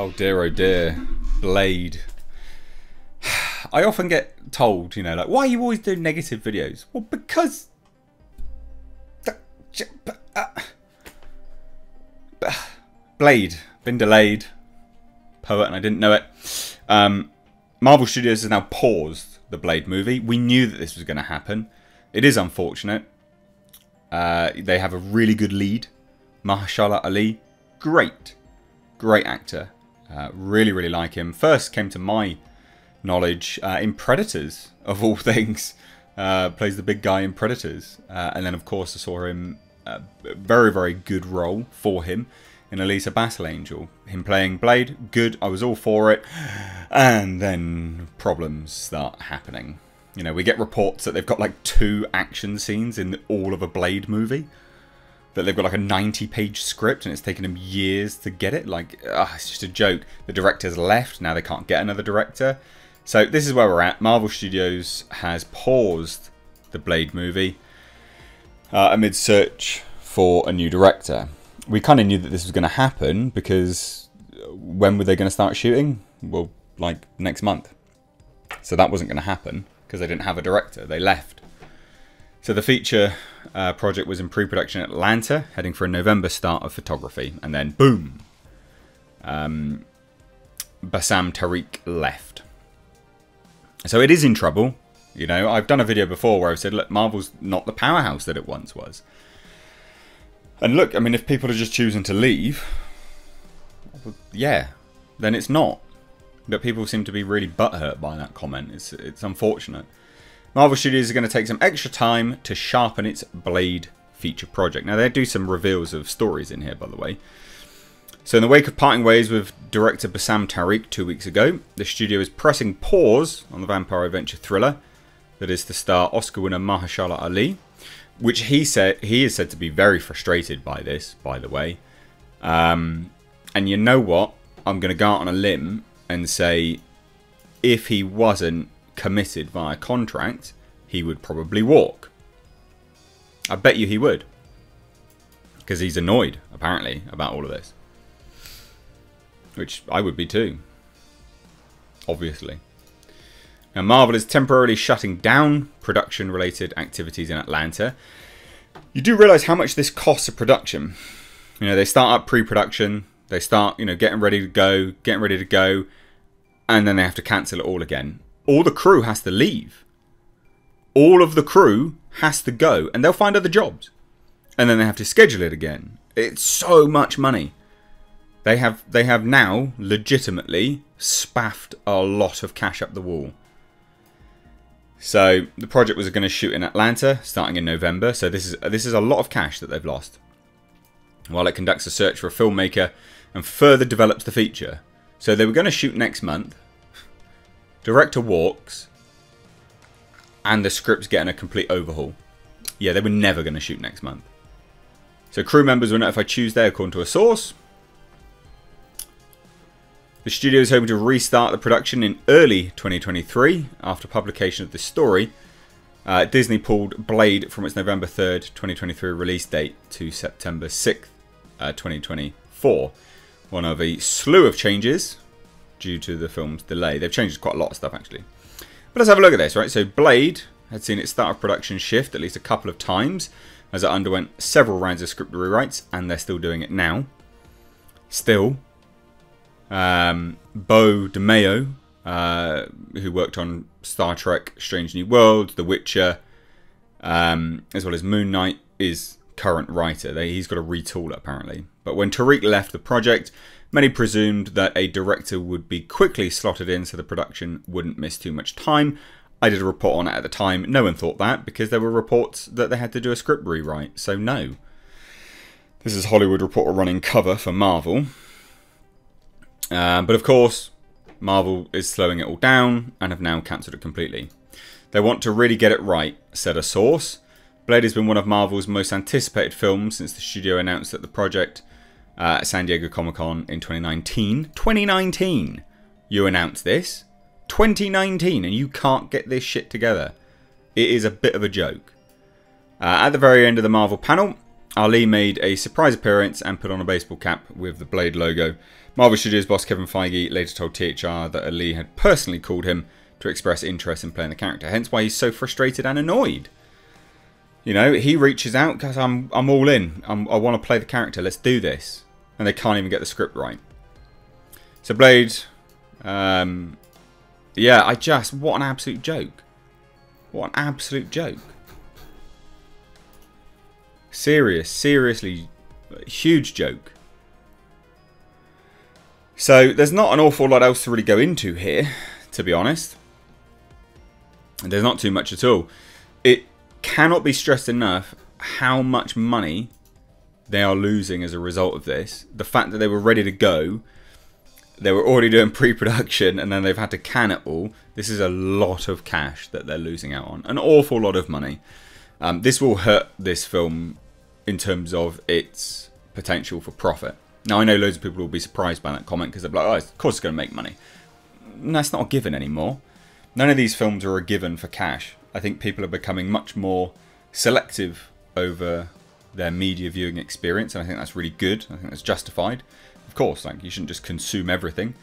Oh dear, Blade. I often get told, you know, like, why are you always doing negative videos? Well, because... Blade, been delayed. Poet, and I didn't know it. Marvel Studios has now paused the Blade movie. We knew that this was going to happen. It is unfortunate. They have a really good lead. Mahershala Ali. Great actor. Really like him. First came to my knowledge in Predators, of all things. Plays the big guy in Predators. And then, of course, I saw him, very good role for him in Elisa Battle Angel. Him playing Blade, good. I was all for it. And then problems start happening. You know, we get reports that they've got like 2 action scenes in all of a Blade movie. That they've got like a 90-page script and it's taken them years to get it. Like, it's just a joke. The director's left. Now they can't get another director. So this is where we're at. Marvel Studios has paused the Blade movie amid search for a new director. We kind of knew that this was going to happen because when were they going to start shooting? Well, like next month. So that wasn't going to happen because they didn't have a director. They left. So the feature project was in pre-production in Atlanta, heading for a November start of photography. And then, boom, Bassam Tariq left. So it is in trouble. You know, I've done a video before where I've said, look, Marvel's not the powerhouse that it once was. And look, I mean, if people are just choosing to leave, yeah, then it's not. But people seem to be really butthurt by that comment. It's unfortunate. Marvel Studios are going to take some extra time to sharpen its Blade feature project. Now, they do some reveals of stories in here, by the way. So in the wake of parting ways with director Bassam Tariq 2 weeks ago, the studio is pressing pause on the vampire adventure thriller that is to star Oscar winner Mahershala Ali, which he is said to be very frustrated by this, by the way. And you know what? I'm going to go out on a limb and say if he wasn't committed via contract, he would probably walk. I bet you he would. Because he's annoyed, apparently, about all of this. Which I would be too. Obviously. Now, Marvel is temporarily shutting down production-related activities in Atlanta. You do realise how much this costs a production. You know, they start up pre-production. They start, you know, getting ready to go. And then they have to cancel it all again. All the crew has to leave. All of the crew has to go. And they'll find other jobs. And then they have to schedule it again. It's so much money. They have now legitimately spaffed a lot of cash up the wall. So the project was going to shoot in Atlanta starting in November. So this is a lot of cash that they've lost. While it conducts a search for a filmmaker and further develops the feature. So they were going to shoot next month. Director walks. And the script's getting a complete overhaul. Yeah, they were never going to shoot next month. So crew members were notified Tuesday according to a source. The studio is hoping to restart the production in early 2023 after publication of this story. Disney pulled Blade from its November 3rd, 2023 release date to September 6th, 2024. One of a slew of changes due to the film's delay. They've changed quite a lot of stuff, actually. But let's have a look at this, right? So Blade had seen its start of production shift at least a couple of times as it underwent several rounds of script rewrites, and they're still doing it now. Still. Beau DeMayo, who worked on Star Trek Strange New Worlds, The Witcher, as well as Moon Knight, is current writer. He's got to retool it, apparently. But when Tariq left the project, many presumed that a director would be quickly slotted in so the production wouldn't miss too much time. I did a report on it at the time. No one thought that because there were reports that they had to do a script rewrite. So no. This is Hollywood Reporter running cover for Marvel. But of course, Marvel is slowing it all down and have now cancelled it completely. They want to really get it right, said a source. Blade has been one of Marvel's most anticipated films since the studio announced that the project at San Diego Comic-Con in 2019. 2019! You announced this. 2019, and you can't get this shit together. It is a bit of a joke. At the very end of the Marvel panel, Ali made a surprise appearance and put on a baseball cap with the Blade logo. Marvel Studios boss Kevin Feige later told THR that Ali had personally called him to express interest in playing the character, hence why he's so frustrated and annoyed. You know, he reaches out because I'm all in. I want to play the character. Let's do this. And they can't even get the script right. So Blade, yeah, what an absolute joke. What an absolute joke. Seriously, huge joke. So there's not an awful lot else to really go into here, to be honest. There's not too much at all. It cannot be stressed enough how much money they are losing as a result of this. The fact that they were ready to go, they were already doing pre-production, and then they've had to can it all. This is a lot of cash that they're losing out on. An awful lot of money. This will hurt this film in terms of its potential for profit. Now, I know loads of people will be surprised by that comment because they're like, oh, of course it's going to make money. No, it's not a given anymore. None of these films are a given for cash. I think people are becoming much more selective over their media viewing experience, and I think that's really good. I think that's justified. Of course, like, you shouldn't just consume everything.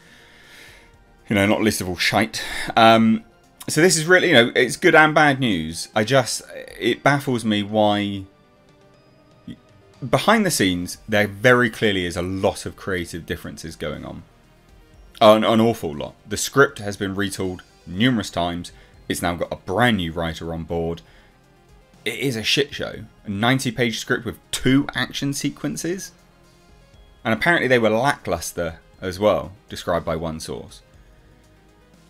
You know, not least of all shite. So this is really, you know, it's good and bad news. It baffles me why behind the scenes there very clearly is a lot of creative differences going on. An awful lot. The script has been retooled numerous times. It's now got a brand new writer on board. It is a shit show. A 90-page script with 2 action sequences. And apparently they were lackluster as well, described by one source.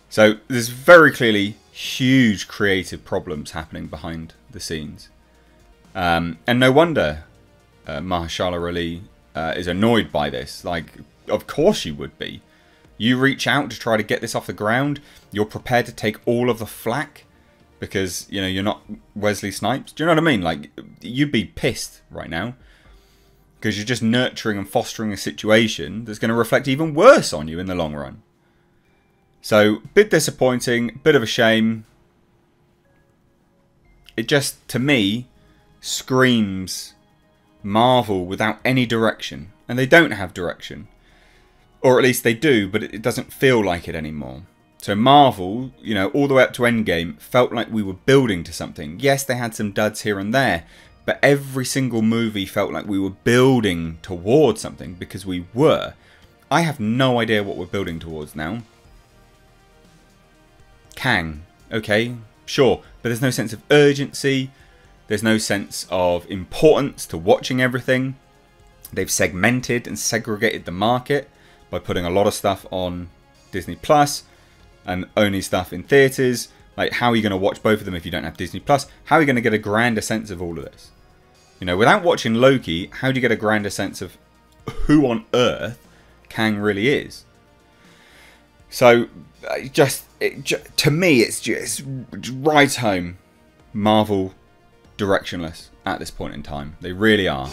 So there's very clearly huge creative problems happening behind the scenes. And no wonder Mahershala Ali is annoyed by this. Like, of course you would be. You reach out to try to get this off the ground. You're prepared to take all of the flack because, you know, you're not Wesley Snipes. Do you know what I mean? Like, you'd be pissed right now because you're just nurturing and fostering a situation that's going to reflect even worse on you in the long run. So, bit disappointing, bit of a shame. It just, to me, screams Marvel without any direction. And they don't have direction. Or at least they do, but it doesn't feel like it anymore. So Marvel, you know, all the way up to Endgame, felt like we were building to something. Yes, they had some duds here and there, but every single movie felt like we were building towards something, because we were. I have no idea what we're building towards now. Kang, okay, sure, but there's no sense of urgency. There's no sense of importance to watching everything. They've segmented and segregated the market by putting a lot of stuff on Disney Plus and only stuff in theatres. Like, how are you going to watch both of them if you don't have Disney Plus? How are you going to get a grander sense of all of this? You know, without watching Loki, how do you get a grander sense of who on earth Kang really is? So, to me, it's just right home. Marvel directionless at this point in time. They really are.